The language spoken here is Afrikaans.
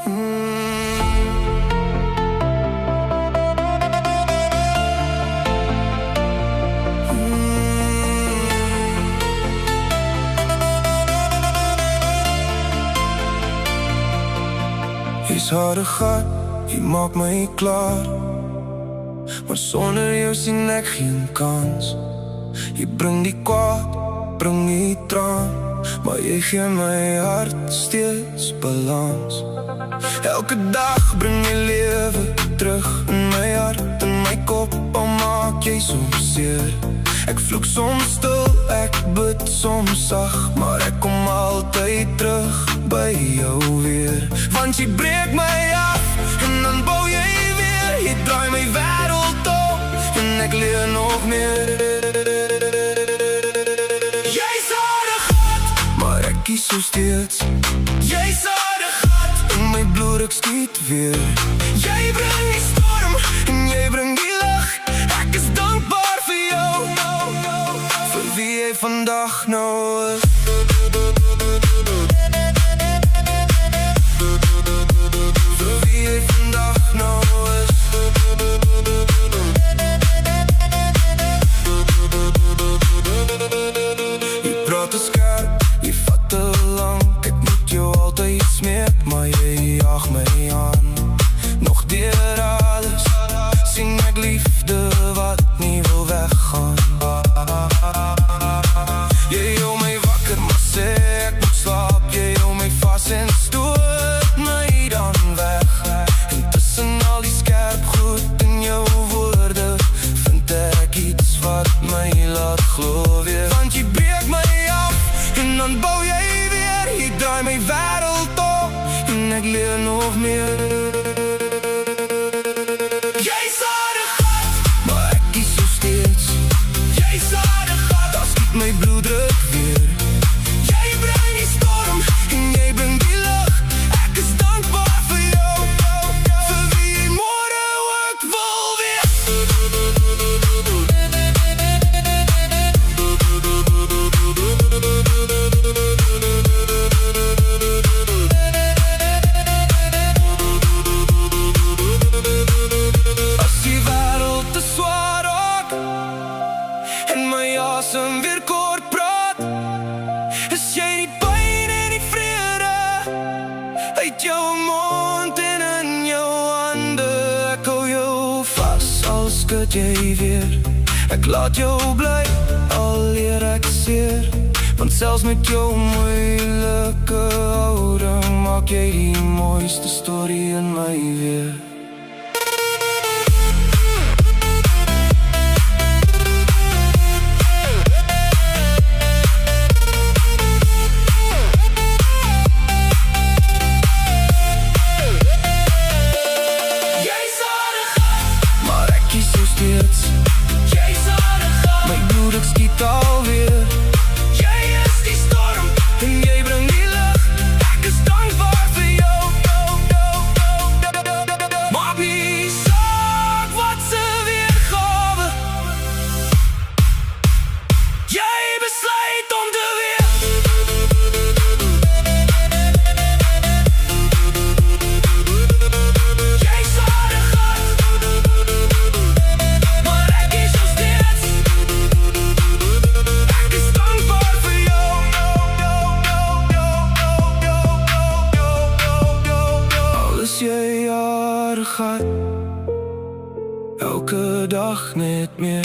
Jy's harde gat, jy maak my klaar, maar sonder jou sien ek geen kans. Jy bring die kwaad, bring die traan, maar jy gee my hart steeds balans. Elke dag bring jy lewe terug in my hart, in my kop, al maak jy soms seer. Ek vloek soms stil, ek bid soms sag, maar ek kom altyd terug by jou weer. Want jy breek my af, en dan bou jy weer. Jy draai my wêreld om, en ek leer nog meer. Jy's harde gat, maar ek kies so steeds. Jy's harde gat, in my bloed ek skiet weer. Jy bring die storm, en jy bring die lig. Ek is dankbaar vir jou, vir wie jy vandag nou is. Vir wie jy vandag nou is. Jy praat te skerp, jy vat te lang. Ek moet jou altyd smeek, maar jy jaag my aan. Nog deur alles sien ek liefde wat nie wil weggaan. Jy hou my wakker, maar sê ek moet slaap. Jy hou my vas en stoot my dan weg. En tussen al die skerp goed in jou woorde vind ek iets wat my laat glo weer. Want jy breek my af, en dan bou jy weer. Jy draai my wêreld om, en ek leer nog meer. Jy's harde gat, maar ek kies so steeds. Jy's harde gat, as skiet my bloeddruk weer. Jy bring die storm, en jy bring die lig. Ek is dankbaar vir jou, vir wie jy môre ook wil wees. As die wêreld te swaar raak, en my asem weer kort praat, is jy die pyn en die vrede uit jou mond en in jou hande. Ek hou jou vas, al skud jy weer. Ek laat jou bly, al leer ek seer. Want selfs met jou moeilike houding maak jy die mooiste storie in my weer. Jy's harde gat, maar ek kies so steeds. Jy's harde gat, my bloed ek skiet alweer. Jy is die storm, en jy bring die lig. Ek is dankbaar vir jou, maak nie saak wat se weergawe. Jy besluit om te weer. Jy's harde gat, maar ek kies so steeds. Ek is dankbaar vir jou, al is jy harde gat, elke dag net meer.